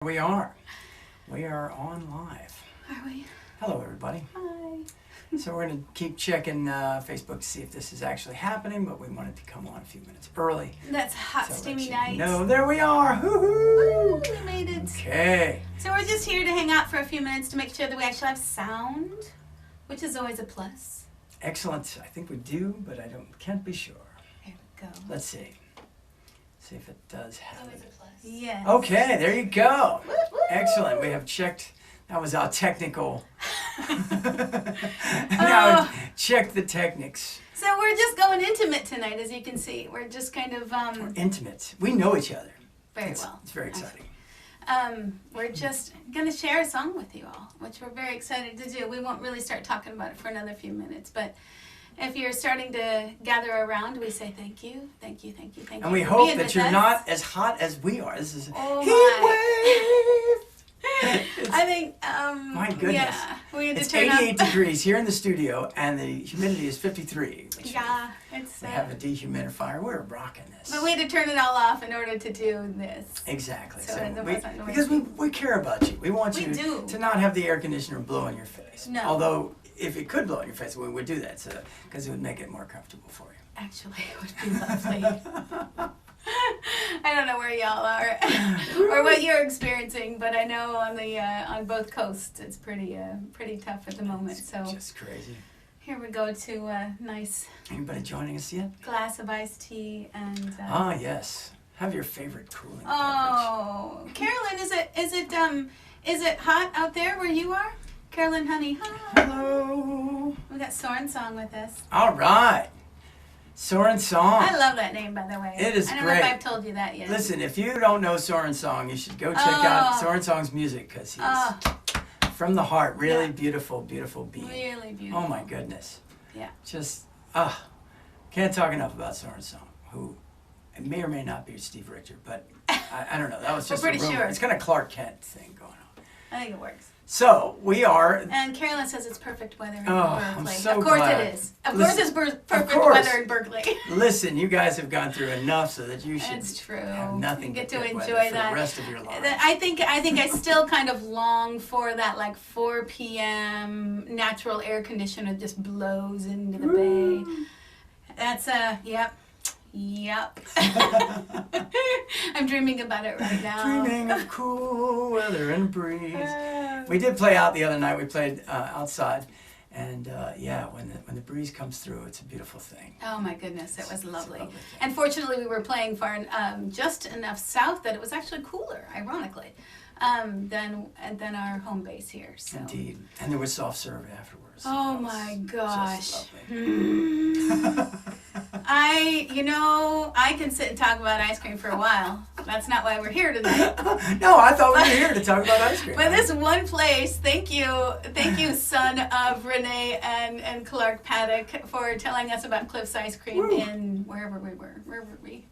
We are. We are on live. Are we? Hello, everybody. Hi. So we're going to keep checking Facebook to see if this is actually happening, but we wanted to come on a few minutes early. That's a hot, steamy night. No, there we are. Woo-hoo! We made it. Okay. So we're just here to hang out for a few minutes to make sure that we actually have sound, which is always a plus. Excellent. I think we do, but can't be sure. Here we go. Let's see. See if it does have Always it. a plus. Yes. Okay, there you go. Woo, woo. Excellent. We have checked. That was our technical. Now check the technics. So we're just going intimate tonight, as you can see. We're just kind of We're intimate. We know each other. very well. It's very exciting. We're just going to share a song with you all, which we're very excited to do. We won't really start talking about it for another few minutes, but if you're starting to gather around, we say thank you, thank you, thank you, thank you. And we for hope being that with you're us. not as hot as we are. This is Oh heat wave. I think, My goodness. yeah, we had to It's turn 88 up. degrees here in the studio, and the humidity is 53. Which Yeah, it's. we have a dehumidifier. We're rocking this. But we had to turn it all off in order to do this. Exactly. So it wasn't noisy. because we care about you. We want We you do. to not have the air conditioner blow in your face. No. Although, if it could blow in your face, we would do that because it would make it more comfortable for you. Actually, it would be lovely. I don't know where y'all are or what you're experiencing, but I know on both coasts it's pretty tough at the moment. It's So just crazy. here we go to a nice Anybody joining us yet? glass of iced tea and. Ah, yes. Have your favorite cooling beverage. Oh, Carolyn, is it hot out there where you are? Carolyn, honey, hi. Hello. We got Soren Song with us. All right. Soren Song. I love that name, by the way. It is I don't great. know if I've told you that yet. Listen, if you don't know Soren Song, you should go check out Oh. Soren Song's music because he's Oh, from the heart. Really Yeah. beautiful, beautiful being. really beautiful. Oh my goodness. Yeah. Just, can't talk enough about Soren Song, who may or may not be Steve Richter, but I don't know. That was We're just a pretty rumor. sure. It's kind of Clark Kent thing going on. I think it works. So, we are... And Carolyn says it's perfect weather in Oh, Berkeley. I'm so of course glad. it is. Of Listen, course it's perfect course. weather in Berkeley. Listen, you guys have gone through enough so that you should It's true. have nothing You get but to good weather enjoy for that. the rest of your life. I think I still kind of long for that like 4 p.m. natural air conditioner that just blows into the bay. That's yep. I'm dreaming about it right now. Dreaming of cool weather and breeze. We did play out the other night. We played outside, and when the breeze comes through, it's a beautiful thing. Oh my goodness, it was It's a lovely. lovely thing. And fortunately, we were playing far just enough south that it was actually cooler, ironically, than our home base here. So. Indeed, and there was soft serve afterwards. Oh That was my just gosh. lovely. I can sit and talk about ice cream for a while. That's not why we're here tonight. No, I thought we were here to talk about ice cream. But this one place, thank you, son of Renee and Clark Paddock, for telling us about Cliff's Ice Cream Woo. in wherever we were. Where were we?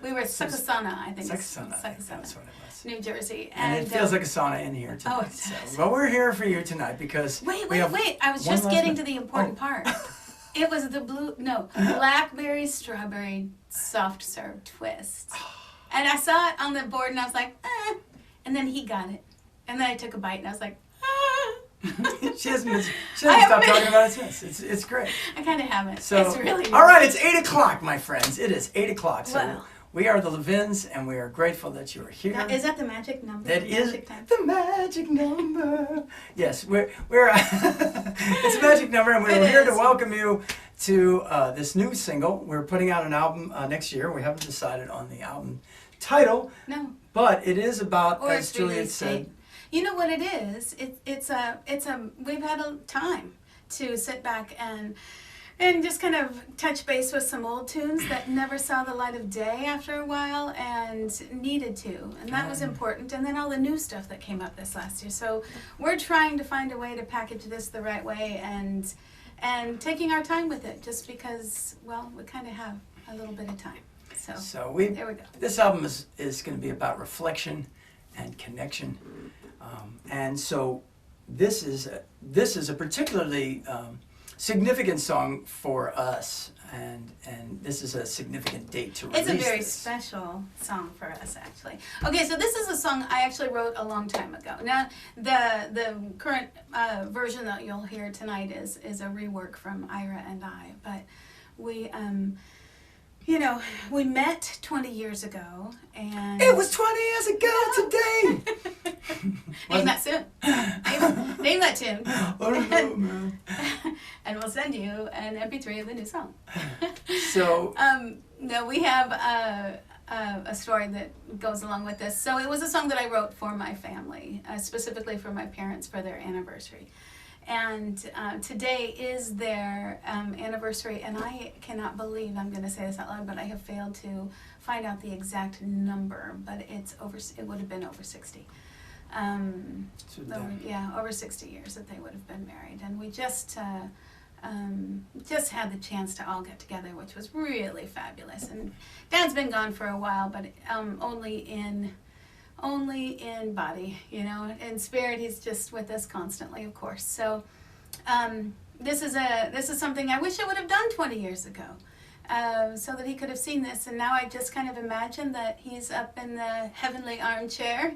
We were Succossana, I think. Saxona, I think Succossana, that's what it was. New Jersey. And it feels like a sauna in here tonight. it so. does. Well, we're here for you tonight because Wait! we have I was one just last getting minute. to the important part. It was the blackberry strawberry soft serve twist. And I saw it on the board and I was like, and then he got it. And then I took a bite and I was like, she hasn't I stopped haven't talking about it since. It's great. I kind of haven't. So, It's really all right, it's 8 o'clock, my friends. It is 8 o'clock. So Well. we are the Levins, and we are grateful that you are here. Now, is that the magic number? That The is magic time? the magic number. Yes, we're it's a magic number, and we're It here to is. welcome you to this new single. We're putting out an album next year. We haven't decided on the album title, No. but it is about, Or as its Juliet release said, date. You know what it is? We've had a time to sit back and just kind of touch base with some old tunes that never saw the light of day after a while and needed to. And that was important. And then all the new stuff that came up this last year. So we're trying to find a way to package this the right way and taking our time with it just because, well, we kind of have a little bit of time. So there we go. This album is going to be about reflection and connection, and so this is a particularly significant song for us, and this is a significant date to release. It's a very this. special song for us, actually. Okay, so this is a song I actually wrote a long time ago. Now, the current version that you'll hear tonight is a rework from Ira and I, but we you know, we met 20 years ago, and It was 20 years ago today. name that soon. Name that tune. I don't know, man. And we'll send you an MP3 of the new song. So No, we have a story that goes along with this. So it was a song that I wrote for my family, specifically for my parents for their anniversary. And today is their anniversary, and I cannot believe I'm going to say this out loud, but I have failed to find out the exact number, but it's over. It would have been over 60. Over 60 years that they would have been married, and we just had the chance to all get together, which was really fabulous. And Dad's been gone for a while, but only in body, you know. In spirit, he's just with us constantly, of course. So this is something I wish I would have done 20 years ago, so that he could have seen this. And now I just kind of imagine that he's up in the heavenly armchair,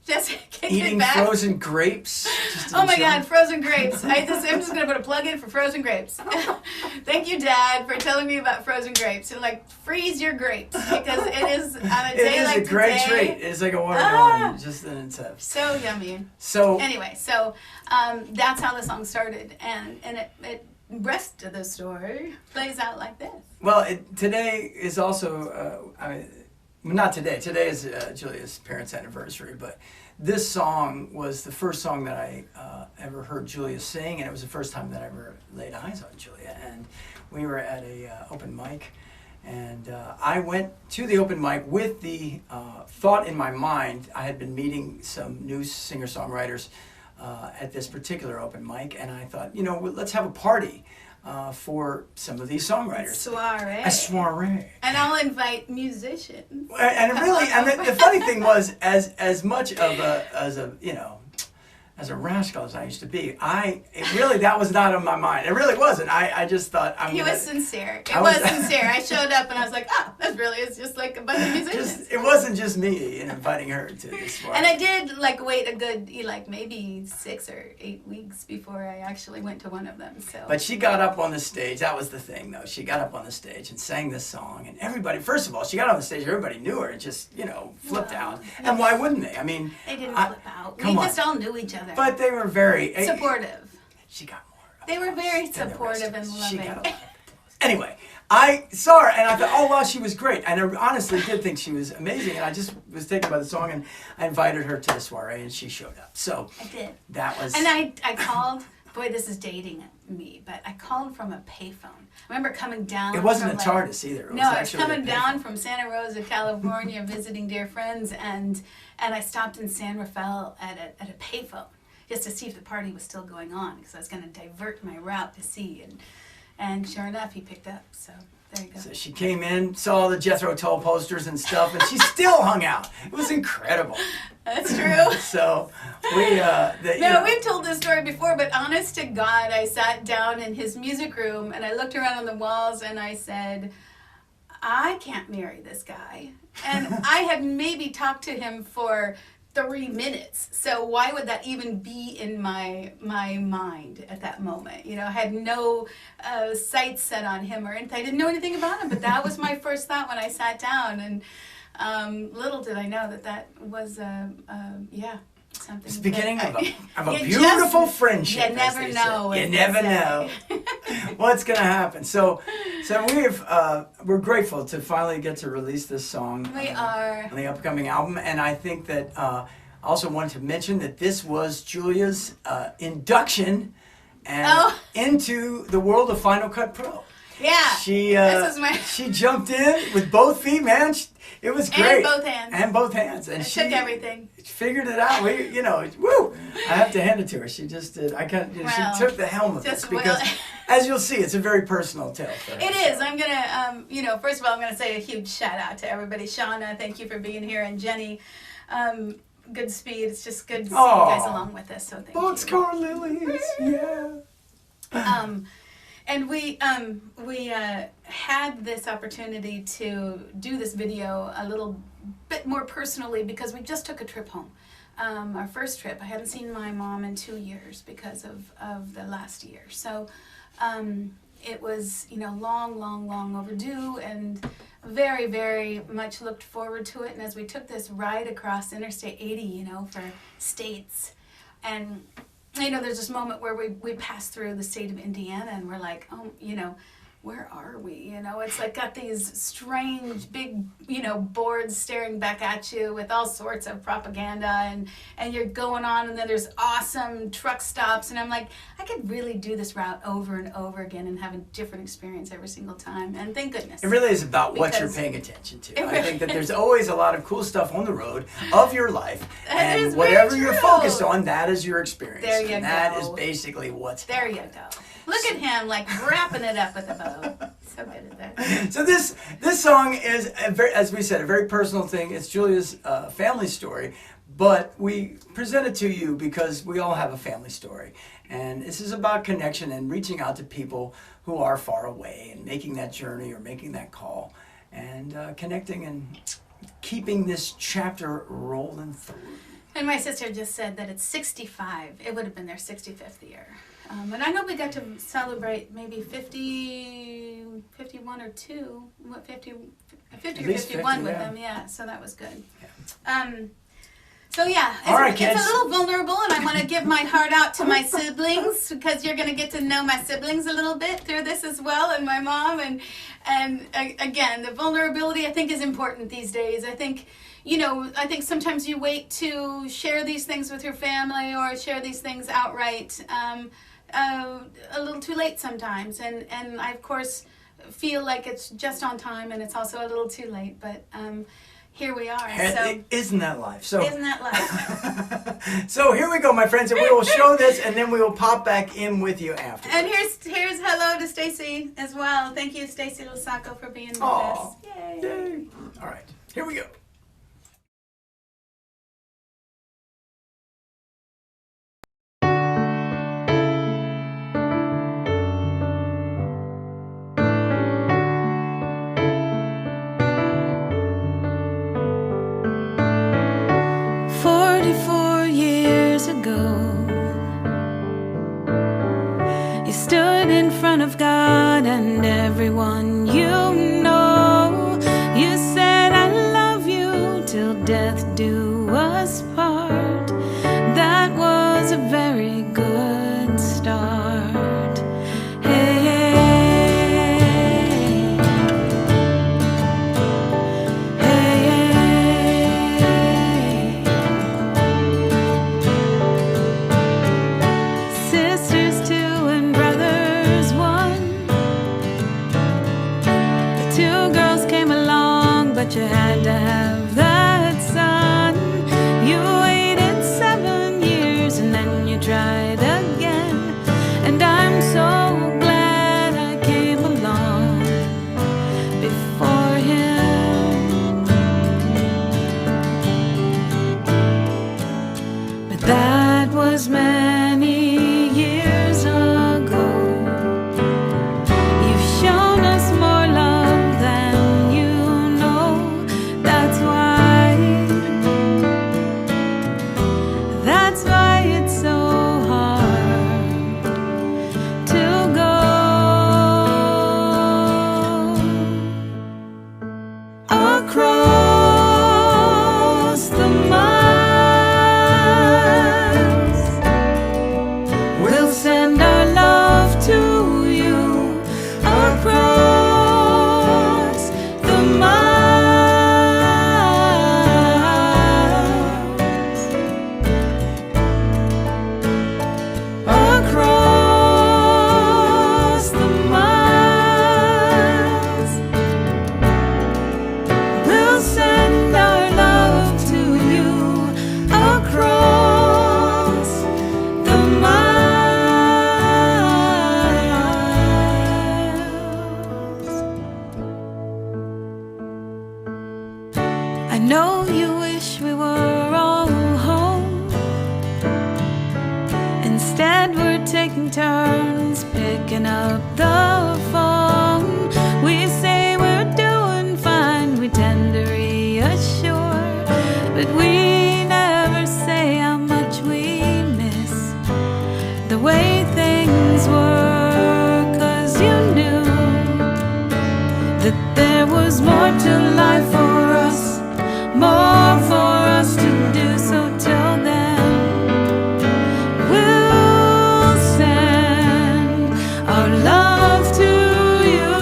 just kicking eating back. frozen grapes. Oh my God, frozen grapes. I'm just going to put a plug in for frozen grapes. Thank you, Dad, for telling me about frozen grapes. And like, freeze your grapes, because it is on a day like today. It is a great treat. It's like a watermelon, just in itself. So yummy. So anyway, that's how the song started, and it rest of the story plays out like this. Well, today is also, not today. Today is Julia's parents' anniversary, but this song was the first song that I ever heard Julia sing, and it was the first time that I ever laid eyes on Julia. And we were at a open mic, and I went to the open mic with the thought in my mind. I had been meeting some new singer-songwriters at this particular open mic, and I thought, let's have a party for some of these songwriters. Soiree. A soiree. And I'll invite musicians. And really, and the funny thing was, as much of as a rascal as I used to be, that was not on my mind. It really wasn't. I just thought He was sincere. It was sincere. I showed up and I was like, it's just like a bunch of musicians. It wasn't just me inviting her to this party. And I did wait a good maybe 6 or 8 weeks before I actually went to one of them. So. But she got up on the stage. That was the thing, though. She got up on the stage and sang this song, and everybody. First of all, she got on the stage. Everybody knew her and just flipped out. And why wouldn't they? I mean, they didn't flip out. We just all knew each other. But they were very supportive. She got more. They were very supportive and loving. She got a lot of applause. Anyway, I saw her and I thought, oh wow, she was great. And I honestly did think she was amazing. And I just was taken by the song, and I invited her to the soiree, and she showed up. So I did. That was. And I called. Boy, this is dating me, but I called from a payphone. I remember coming down. It wasn't a TARDIS either. I was coming down from Santa Rosa, California, visiting dear friends, and I stopped in San Rafael at a payphone, just to see if the party was still going on, because I was going to divert my route to see. And sure enough, he picked up. So there you go. So she came in, saw the Jethro Tull posters and stuff, and she still hung out. It was incredible. That's true. So we... we've told this story before, but honest to God, I sat down in his music room, and I looked around on the walls, and I said, I can't marry this guy. And I had maybe talked to him for 3 minutes. So why would that even be in my mind at that moment? I had no sights set on him or anything. I didn't know anything about him, but that was my first thought when I sat down. And little did I know that was something. It's the beginning of a beautiful friendship. You never know. You never know what's going to happen. So we're grateful to finally get to release this song. We are. On the upcoming album. And I think that I also wanted to mention that this was Julia's induction into the world of Final Cut Pro. Yeah. She jumped in with both feet, man. It was great. And both hands. And she took everything. Figured it out. Woo! I have to hand it to her. She just did. She took the helm of this because, as you'll see, it's a very personal tale for her. It is. I'm gonna, first of all, I'm gonna say a huge shout out to everybody. Shauna, thank you for being here, and Jenny. Good speed. It's just good to see you guys along with us. So thank you. Boxcar lilies. Yeah. And we had this opportunity to do this video a little bit more personally because we just took a trip home. Our first trip. I hadn't seen my mom in 2 years because of the last year. So it was, long overdue, and very, very much looked forward to it. And as we took this ride across Interstate 80, for states, and there's this moment where we pass through the state of Indiana, and we're like, oh, where are we? It's like got these strange big, boards staring back at you with all sorts of propaganda, and you're going on, and then there's awesome truck stops, and I'm like, I could really do this route over and over again and have a different experience every single time, and thank goodness. It really is about what you're paying attention to. I think that there's always a lot of cool stuff on the road of your life, and whatever you're focused on, that is your experience. There you go. And that is basically what's happening. There you go. Look at him, like wrapping it up with a bow. So good at that. So this song is, as we said, a very personal thing. It's Julia's family story, but we present it to you because we all have a family story. And this is about connection and reaching out to people who are far away and making that journey or making that call and connecting and keeping this chapter rolling through. And my sister just said that it's 65. It would have been their 65th year. And I know we got to celebrate maybe 51 or 2, 50 or 51 with them, yeah, so that was good. Yeah. All right, kids. It's a little vulnerable, and I want to give my heart out to my siblings, because you're going to get to know my siblings a little bit through this as well, and my mom, and again, the vulnerability I think is important these days. I think sometimes you wait to share these things with your family or share these things outright a little too late sometimes, and I of course feel like it's just on time, and it's also a little too late, but here we are. So isn't that life? Isn't that life? So here we go, my friends, and we will show this, and then we will pop back in with you after. And here's hello to Stacy as well. Thank you, Stacy Lasacco, for being with us. Yay! Yay! All right, here we go. Of God and everyone you know, you said I love you till death do us part. That was a very good start. Hey, sisters too and brothers one. Two girls came along, but you had to have that son. You waited 7 years and then you tried again. And I'm so glad I came along before him. But that was many years ago. You've shown us more love than you know. That's why it's so hard to go across the miles. We'll send our love to you across the miles. Across the miles. We'll send our love to you across the miles. I know you wish we were all home. Instead, we're taking turns picking up the phone. We say we're doing fine, we tend to reassure, but we never say how much we miss the way things were. 'Cause you knew that there was more to life for us, more for us to do. So till then, we'll send our love to you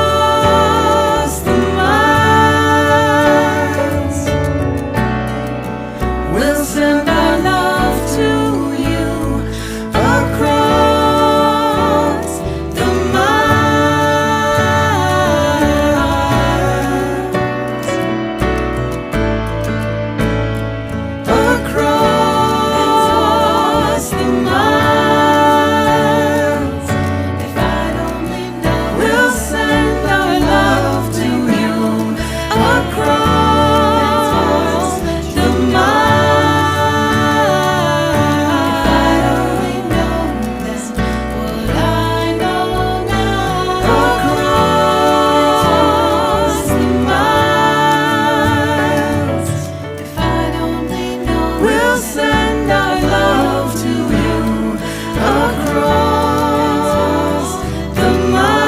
across the miles. We'll send our love to you across the miles. Across the miles. If I'd only known, we'll send our love to you across the miles. If I'd only known then what I know now. Across the miles. If I'd only known, we'll send our love to you across the miles.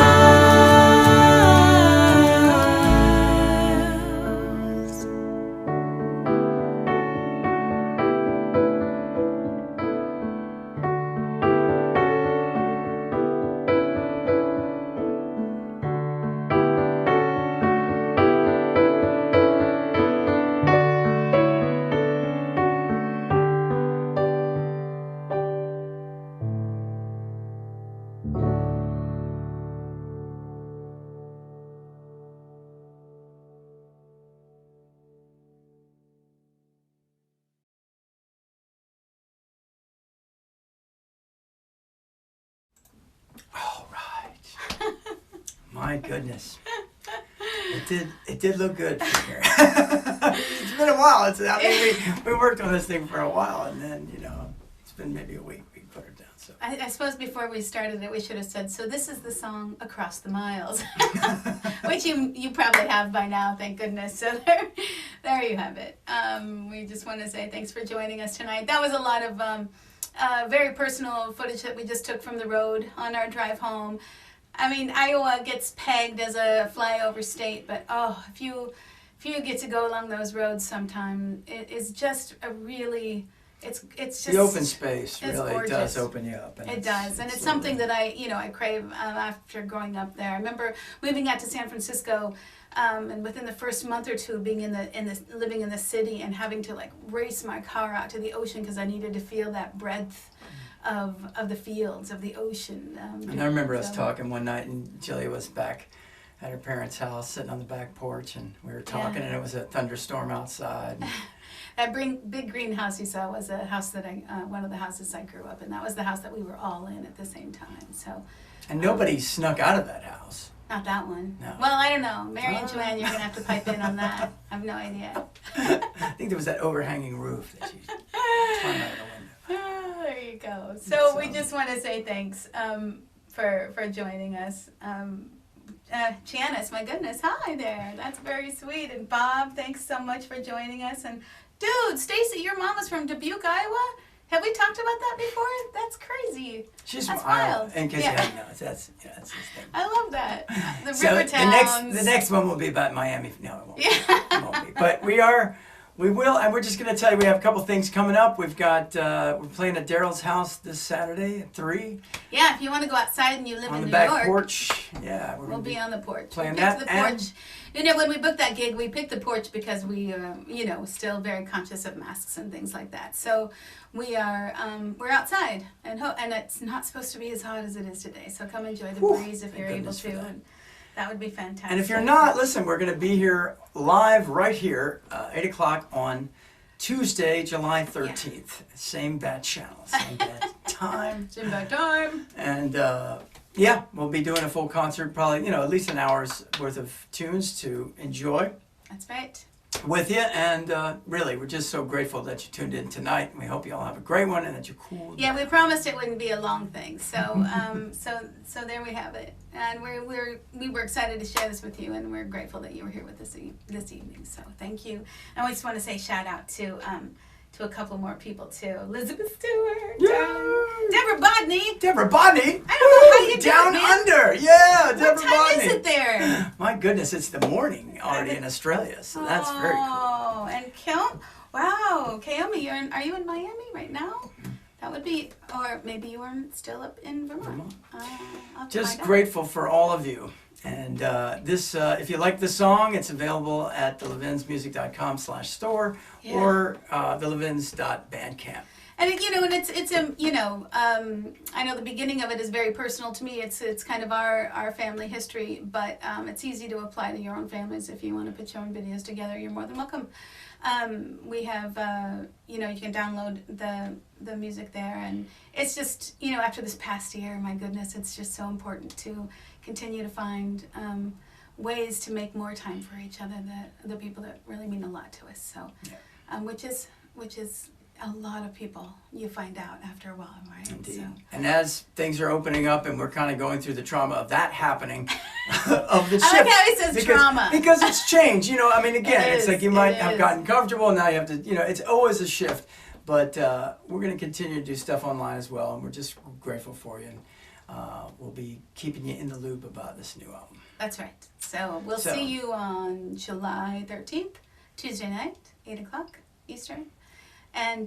All right. My goodness. It did look good from here. It's been a while. I mean, we worked on this thing for a while, and then, it's been maybe a week we put her down. So I suppose before we started it, we should have said, so this is the song Across the Miles, which you probably have by now, thank goodness. So there you have it. We just want to say thanks for joining us tonight. That was a lot of very personal footage that we just took from the road on our drive home. I mean, Iowa gets pegged as a flyover state, but if you get to go along those roads sometime, it is just a really, it's just the open space it's really gorgeous. does open you up. And It does, and it's something that I crave after growing up there. I remember moving out to San Francisco, and within the first month or two, being living in the city and having to like race my car out to the ocean because I needed to feel that breadth of the fields of the ocean. And I remember us talking one night, and Julia was back at her parents' house, sitting on the back porch, and we were talking, and it was a thunderstorm outside. That big greenhouse you saw was a house that one of the houses I grew up in. That was the house that we were all in at the same time. So. And nobody snuck out of that house. Not that one. No. Well, I don't know. Mary and Joanne, you're going to have to pipe in on that. I have no idea. I think there was that overhanging roof that you climbed out of the window. There you go. So we just want to say thanks for joining us. Janice, my goodness, hi there. That's very sweet. And Bob, thanks so much for joining us. And dude, Stacy, your mom is from Dubuque, Iowa. Have we talked about that before? That's crazy. She's That's from Iowa. wild. In case Yeah. you hadn't noticed, that's his thing. I love that. The So river towns. the next one will be about Miami. No, it won't. Yeah. It won't be. But we will, and we're just going to tell you we have a couple things coming up. We've got we're playing at Daryl's house this Saturday at 3 Yeah, if you want to go outside and you live on in the New back York. porch. Yeah, We'll be on the porch. playing We picked that, the and- porch. When we booked that gig, we picked the porch because we, still very conscious of masks and things like that. So we are, we're outside, and it's not supposed to be as hot as it is today. So come enjoy the Whew, breeze if thank you're able goodness for to, that. and that would be fantastic. And if you're not, listen, we're going to be here live right here, 8 o'clock on Tuesday, July 13th. Same bat channel, same bat time. Jim back time. And yeah, we'll be doing a full concert, probably, at least an hour's worth of tunes to enjoy. That's right. with you, and really, we're just so grateful that you tuned in tonight. And we hope you all have a great one and that you're cool. Yeah, we promised it wouldn't be a long thing. So so there we have it. And we were excited to share this with you, and we're grateful that you were here with us this evening. So thank you. And we just want to say shout out to a couple more people too. Elizabeth Stewart, Deborah Bodney. Deborah Bodney. I don't know how you do Down it, man. under. Yeah, What Deborah time Bodney. is it there? My goodness, it's the morning already in Australia, so that's very cool. Oh, and Kaomi, are you in Miami right now? That would be, or maybe you are still up in Vermont. I'll have to Just find out. grateful for all of you. And this, if you like the song, it's available at thelevinsmusic.com/store or thelevins.bandcamp. And I know the beginning of it is very personal to me. It's kind of our family history, but it's easy to apply to your own families. If you want to put your own videos together, you're more than welcome. We have, you can download the music there, and it's just, after this past year, my goodness, it's just so important to continue to find ways to make more time for each other, the people that really mean a lot to us. So, which is a lot of people, you find out after a while, right? Indeed. So. And as things are opening up and we're kind of going through the trauma of that happening, of the I shift. like how he says trauma. Because it's change, again, it's like you might have is. gotten comfortable, now you have to, it's always a shift. But we're going to continue to do stuff online as well, and we're just grateful for you. And we'll be keeping you in the loop about this new album. That's right. So we'll see you on July 13th, Tuesday night, 8 o'clock Eastern. And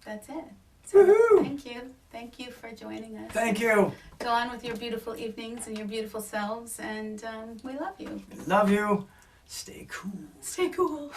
that's it. So Woohoo! Thank you for joining us. Thank you. Go on with your beautiful evenings and your beautiful selves, and we love you. Love you. Stay cool. Stay cool.